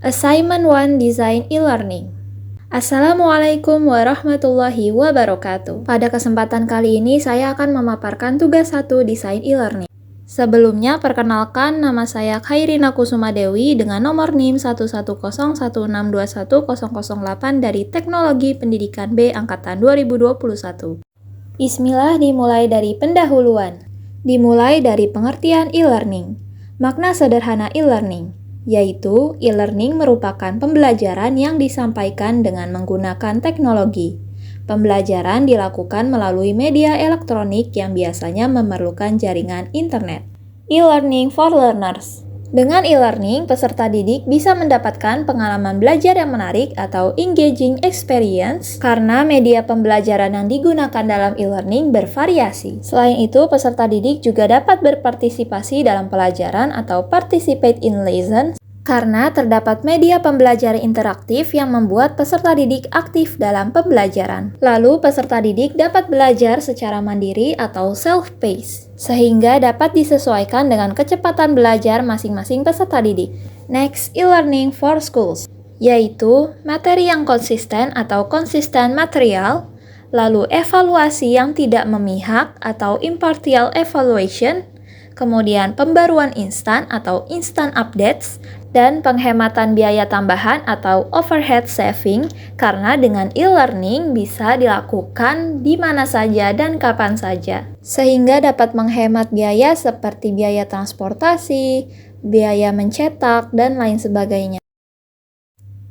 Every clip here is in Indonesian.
Assignment 1 Design e-Learning. Assalamualaikum warahmatullahi wabarakatuh. Pada kesempatan kali ini saya akan memaparkan tugas 1 Desain e-Learning. Sebelumnya, perkenalkan nama saya Khairina Kusuma Dewi dengan nomor NIM 11016210008 dari Teknologi Pendidikan B Angkatan 2021. Bismillah, dimulai dari pendahuluan. Dimulai dari pengertian e-learning. Makna sederhana e-learning, yaitu e-learning merupakan pembelajaran yang disampaikan dengan menggunakan teknologi. Pembelajaran dilakukan melalui media elektronik yang biasanya memerlukan jaringan internet. E-learning for learners. Dengan e-learning, peserta didik bisa mendapatkan pengalaman belajar yang menarik atau engaging experience karena media pembelajaran yang digunakan dalam e-learning bervariasi. Selain itu, peserta didik juga dapat berpartisipasi dalam pelajaran atau participate in lessons karena terdapat media pembelajaran interaktif yang membuat peserta didik aktif dalam pembelajaran. Lalu, peserta didik dapat belajar secara mandiri atau self-paced, sehingga dapat disesuaikan dengan kecepatan belajar masing-masing peserta didik. Next, e-learning for schools, yaitu materi yang konsisten atau consistent material, lalu evaluasi yang tidak memihak atau impartial evaluation, kemudian pembaruan instan atau instant updates, dan penghematan biaya tambahan atau overhead saving karena dengan e-learning bisa dilakukan di mana saja dan kapan saja. Sehingga dapat menghemat biaya seperti biaya transportasi, biaya mencetak, dan lain sebagainya.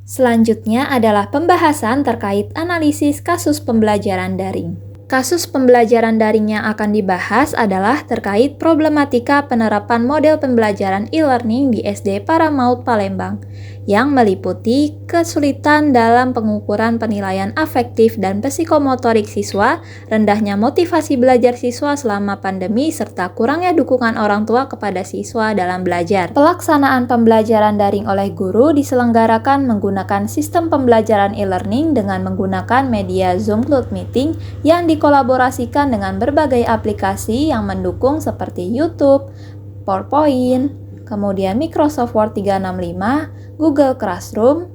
Selanjutnya adalah pembahasan terkait analisis kasus pembelajaran daring. Kasus pembelajaran daring yang akan dibahas adalah terkait problematika penerapan model pembelajaran e-learning di SD Paramaut Palembang yang meliputi kesulitan dalam pengukuran penilaian afektif dan psikomotorik siswa, rendahnya motivasi belajar siswa selama pandemi, serta kurangnya dukungan orang tua kepada siswa dalam belajar. Pelaksanaan pembelajaran daring oleh guru diselenggarakan menggunakan sistem pembelajaran e-learning dengan menggunakan media Zoom Cloud Meeting yang dikolaborasikan dengan berbagai aplikasi yang mendukung seperti YouTube, PowerPoint, kemudian Microsoft Word 365, Google Classroom,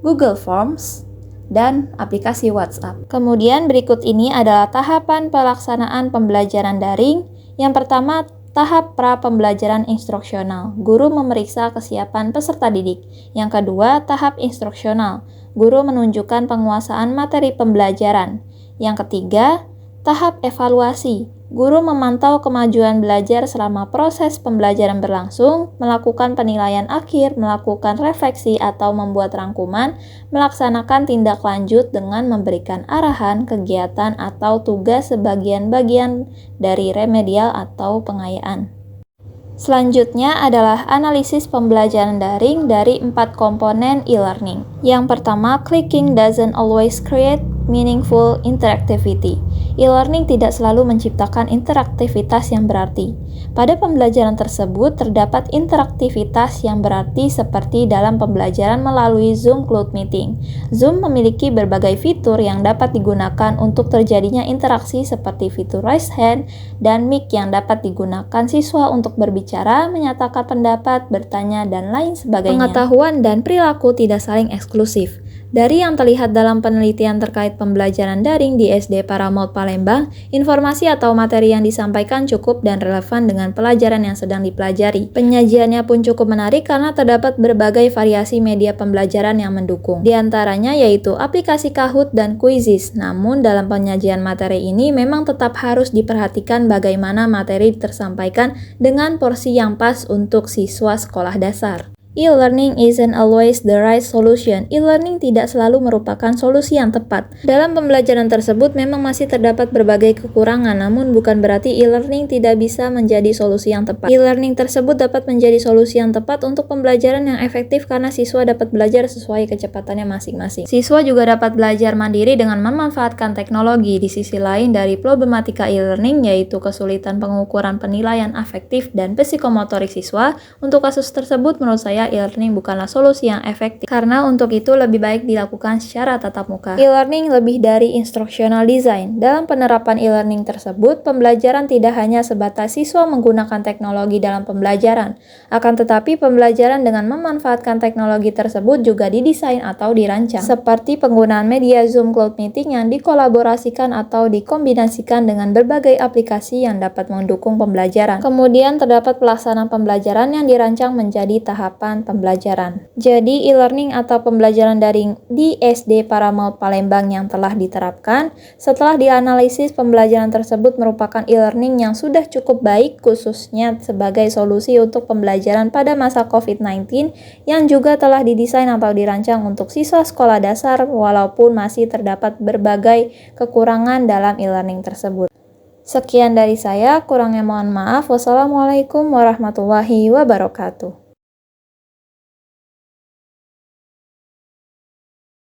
Google Forms, dan aplikasi WhatsApp. Kemudian berikut ini adalah tahapan pelaksanaan pembelajaran daring. Yang pertama, tahap pra-pembelajaran instruksional. Guru memeriksa kesiapan peserta didik. Yang kedua, tahap instruksional. Guru menunjukkan penguasaan materi pembelajaran. Yang ketiga, tahap evaluasi. Guru memantau kemajuan belajar selama proses pembelajaran berlangsung, melakukan penilaian akhir, melakukan refleksi atau membuat rangkuman, melaksanakan tindak lanjut dengan memberikan arahan, kegiatan, atau tugas sebagian-bagian dari remedial atau pengayaan. Selanjutnya adalah analisis pembelajaran daring dari 4 komponen e-learning. Yang pertama, clicking doesn't always create meaningful interactivity. E-learning tidak selalu menciptakan interaktivitas yang berarti. Pada pembelajaran tersebut terdapat interaktivitas yang berarti seperti dalam pembelajaran melalui Zoom Cloud Meeting. Zoom memiliki berbagai fitur yang dapat digunakan untuk terjadinya interaksi seperti fitur raise hand dan mic yang dapat digunakan siswa untuk berbicara, menyatakan pendapat, bertanya, dan lain sebagainya. Pengetahuan dan perilaku tidak saling eksklusif. Dari yang terlihat dalam penelitian terkait pembelajaran daring di SD Paramaut Palembang, informasi atau materi yang disampaikan cukup dan relevan dengan pelajaran yang sedang dipelajari. Penyajiannya pun cukup menarik karena terdapat berbagai variasi media pembelajaran yang mendukung. Di antaranya yaitu aplikasi Kahoot dan Quizizz. Namun dalam penyajian materi ini memang tetap harus diperhatikan bagaimana materi tersampaikan dengan porsi yang pas untuk siswa sekolah dasar. E-learning isn't always the right solution. E-learning tidak selalu merupakan solusi yang tepat. Dalam pembelajaran tersebut memang masih terdapat berbagai kekurangan, namun bukan berarti e-learning tidak bisa menjadi solusi yang tepat. E-learning tersebut dapat menjadi solusi yang tepat untuk pembelajaran yang efektif karena siswa dapat belajar sesuai kecepatannya masing-masing. Siswa juga dapat belajar mandiri dengan memanfaatkan teknologi. Di sisi lain dari problematika e-learning yaitu kesulitan pengukuran penilaian afektif dan psikomotorik siswa, untuk kasus tersebut menurut saya e-learning bukanlah solusi yang efektif, karena untuk itu lebih baik dilakukan secara tatap muka. E-learning lebih dari instructional design. Dalam penerapan e-learning tersebut, pembelajaran tidak hanya sebatas siswa menggunakan teknologi dalam pembelajaran, akan tetapi pembelajaran dengan memanfaatkan teknologi tersebut juga didesain atau dirancang, seperti penggunaan media Zoom Cloud Meeting yang dikolaborasikan atau dikombinasikan dengan berbagai aplikasi yang dapat mendukung pembelajaran. Kemudian terdapat pelaksanaan pembelajaran yang dirancang menjadi tahapan pembelajaran. Jadi e-learning atau pembelajaran daring di SD Paramaut Palembang yang telah diterapkan, setelah dianalisis pembelajaran tersebut merupakan e-learning yang sudah cukup baik khususnya sebagai solusi untuk pembelajaran pada masa COVID-19 yang juga telah didesain atau dirancang untuk siswa sekolah dasar walaupun masih terdapat berbagai kekurangan dalam e-learning tersebut. Sekian dari saya, kurangnya mohon maaf. Wassalamualaikum warahmatullahi wabarakatuh.